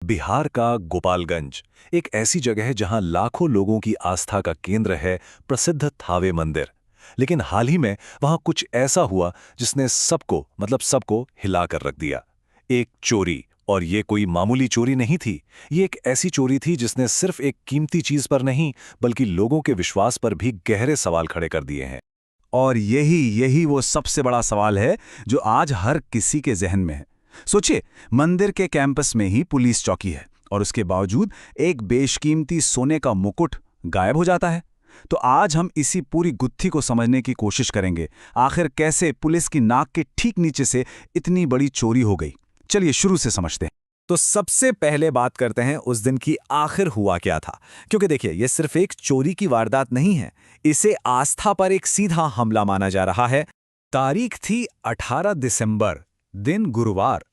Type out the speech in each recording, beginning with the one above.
बिहार का गोपालगंज एक ऐसी जगह है जहां लाखों लोगों की आस्था का केंद्र है प्रसिद्ध थावे मंदिर। लेकिन हाल ही में वहां कुछ ऐसा हुआ जिसने सबको हिला कर रख दिया। एक चोरी, और ये कोई मामूली चोरी नहीं थी। ये एक ऐसी चोरी थी जिसने सिर्फ एक कीमती चीज पर नहीं बल्कि लोगों के विश्वास पर भी गहरे सवाल खड़े कर दिए हैं। और यही यही वो सबसे बड़ा सवाल है जो आज हर किसी के जहन में है। सोचिए, मंदिर के कैंपस में ही पुलिस चौकी है और उसके बावजूद एक बेशकीमती सोने का मुकुट गायब हो जाता है। तो आज हम इसी पूरी गुत्थी को समझने की कोशिश करेंगे। आखिर कैसे पुलिस की नाक के ठीक नीचे से इतनी बड़ी चोरी हो गई। चलिए शुरू से समझते हैं। तो सबसे पहले बात करते हैं उस दिन की आखिर हुआ क्या था। क्योंकि देखिए, ये सिर्फ एक चोरी की वारदात नहीं है, इसे आस्था पर एक सीधा हमला माना जा रहा है। तारीख थी 18 दिसंबर, दिन गुरुवार।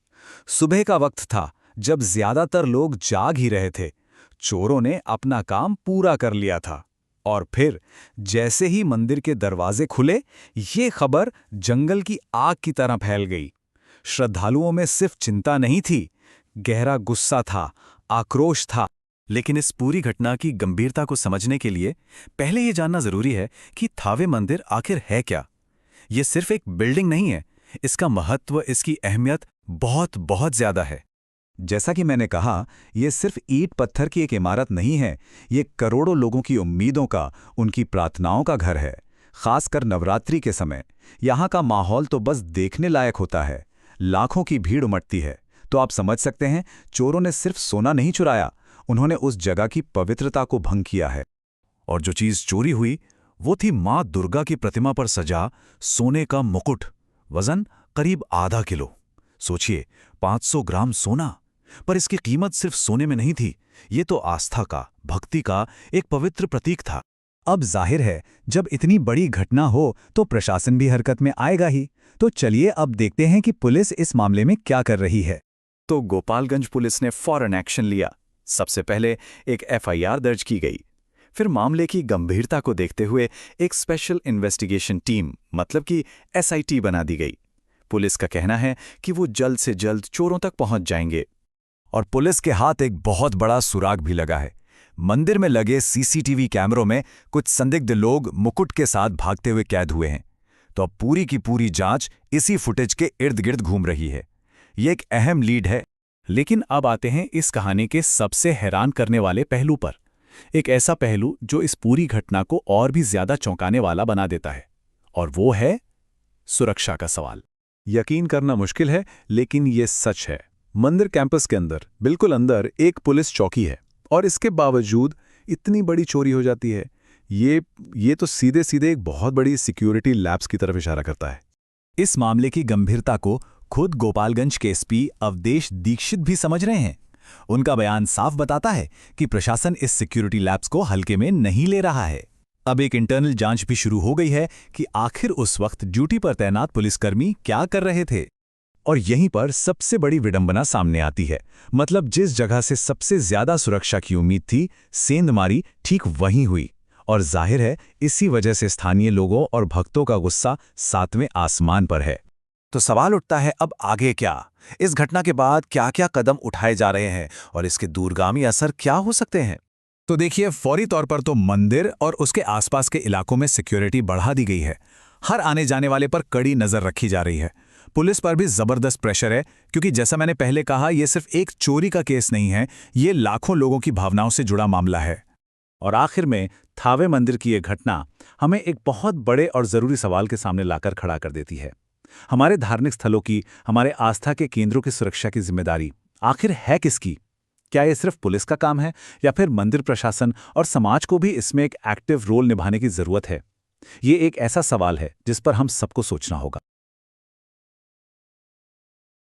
सुबह का वक्त था जब ज्यादातर लोग जाग ही रहे थे। चोरों ने अपना काम पूरा कर लिया था और फिर जैसे ही मंदिर के दरवाजे खुले, ये खबर जंगल की आग की तरह फैल गई। श्रद्धालुओं में सिर्फ चिंता नहीं थी, गहरा गुस्सा था, आक्रोश था। लेकिन इस पूरी घटना की गंभीरता को समझने के लिए पहले ये जानना जरूरी है कि थावे मंदिर आखिर है क्या। ये सिर्फ एक बिल्डिंग नहीं है, इसका महत्व, इसकी अहमियत बहुत बहुत ज्यादा है। जैसा कि मैंने कहा, ये सिर्फ ईंट पत्थर की एक इमारत नहीं है, ये करोड़ों लोगों की उम्मीदों का, उनकी प्रार्थनाओं का घर है। खासकर नवरात्रि के समय यहाँ का माहौल तो बस देखने लायक होता है। लाखों की भीड़ उमड़ती है। तो आप समझ सकते हैं, चोरों ने सिर्फ सोना नहीं चुराया, उन्होंने उस जगह की पवित्रता को भंग किया है। और जो चीज चोरी हुई वो थी मां दुर्गा की प्रतिमा पर सजा सोने का मुकुट, वजन करीब आधा किलो। सोचिए, 500 ग्राम सोना। पर इसकी कीमत सिर्फ सोने में नहीं थी, ये तो आस्था का, भक्ति का एक पवित्र प्रतीक था। अब जाहिर है, जब इतनी बड़ी घटना हो तो प्रशासन भी हरकत में आएगा ही। तो चलिए अब देखते हैं कि पुलिस इस मामले में क्या कर रही है। तो गोपालगंज पुलिस ने फौरन एक्शन लिया। सबसे पहले एक एफआईआर दर्ज की गई। फिर मामले की गंभीरता को देखते हुए एक स्पेशल इन्वेस्टिगेशन टीम, मतलब कि एसआईटी बना दी गई। पुलिस का कहना है कि वो जल्द से जल्द चोरों तक पहुंच जाएंगे। और पुलिस के हाथ एक बहुत बड़ा सुराग भी लगा है। मंदिर में लगे सीसीटीवी कैमरों में कुछ संदिग्ध लोग मुकुट के साथ भागते हुए कैद हुए हैं। तो अब पूरी की पूरी जांच इसी फुटेज के इर्द गिर्द घूम रही है। ये एक अहम लीड है। लेकिन अब आते हैं इस कहानी के सबसे हैरान करने वाले पहलू पर। एक ऐसा पहलू जो इस पूरी घटना को और भी ज्यादा चौंकाने वाला बना देता है, और वो है सुरक्षा का सवाल। यकीन करना मुश्किल है, लेकिन ये सच है। मंदिर कैंपस के अंदर, बिल्कुल अंदर, एक पुलिस चौकी है और इसके बावजूद इतनी बड़ी चोरी हो जाती है। ये तो सीधे सीधे एक बहुत बड़ी सिक्योरिटी लैप्स की तरफ इशारा करता है। इस मामले की गंभीरता को खुद गोपालगंज के एसपी अवधेश दीक्षित भी समझ रहे हैं। उनका बयान साफ बताता है कि प्रशासन इस सिक्योरिटी लैब्स को हल्के में नहीं ले रहा है। अब एक इंटरनल जांच भी शुरू हो गई है कि आखिर उस वक्त ड्यूटी पर तैनात पुलिसकर्मी क्या कर रहे थे। और यहीं पर सबसे बड़ी विडंबना सामने आती है। मतलब जिस जगह से सबसे ज्यादा सुरक्षा की उम्मीद थी, सेंधमारी ठीक वहीं हुई। और जाहिर है, इसी वजह से स्थानीय लोगों और भक्तों का गुस्सा 7वें आसमान पर है। तो सवाल उठता है, अब आगे क्या? इस घटना के बाद क्या क्या कदम उठाए जा रहे हैं और इसके दूरगामी असर क्या हो सकते हैं? तो देखिए, फौरी तौर पर तो मंदिर और उसके आसपास के इलाकों में सिक्योरिटी बढ़ा दी गई है। हर आने जाने वाले पर कड़ी नजर रखी जा रही है। पुलिस पर भी जबरदस्त प्रेशर है, क्योंकि जैसा मैंने पहले कहा, यह सिर्फ एक चोरी का केस नहीं है, ये लाखों लोगों की भावनाओं से जुड़ा मामला है। और आखिर में थावे मंदिर की यह घटना हमें एक बहुत बड़े और जरूरी सवाल के सामने लाकर खड़ा कर देती है। हमारे धार्मिक स्थलों की, हमारे आस्था के केंद्रों की सुरक्षा की जिम्मेदारी आखिर है किसकी? क्या ये सिर्फ पुलिस का काम है, या फिर मंदिर प्रशासन और समाज को भी इसमें एक एक्टिव रोल निभाने की जरूरत है? ये एक ऐसा सवाल है जिस पर हम सबको सोचना होगा।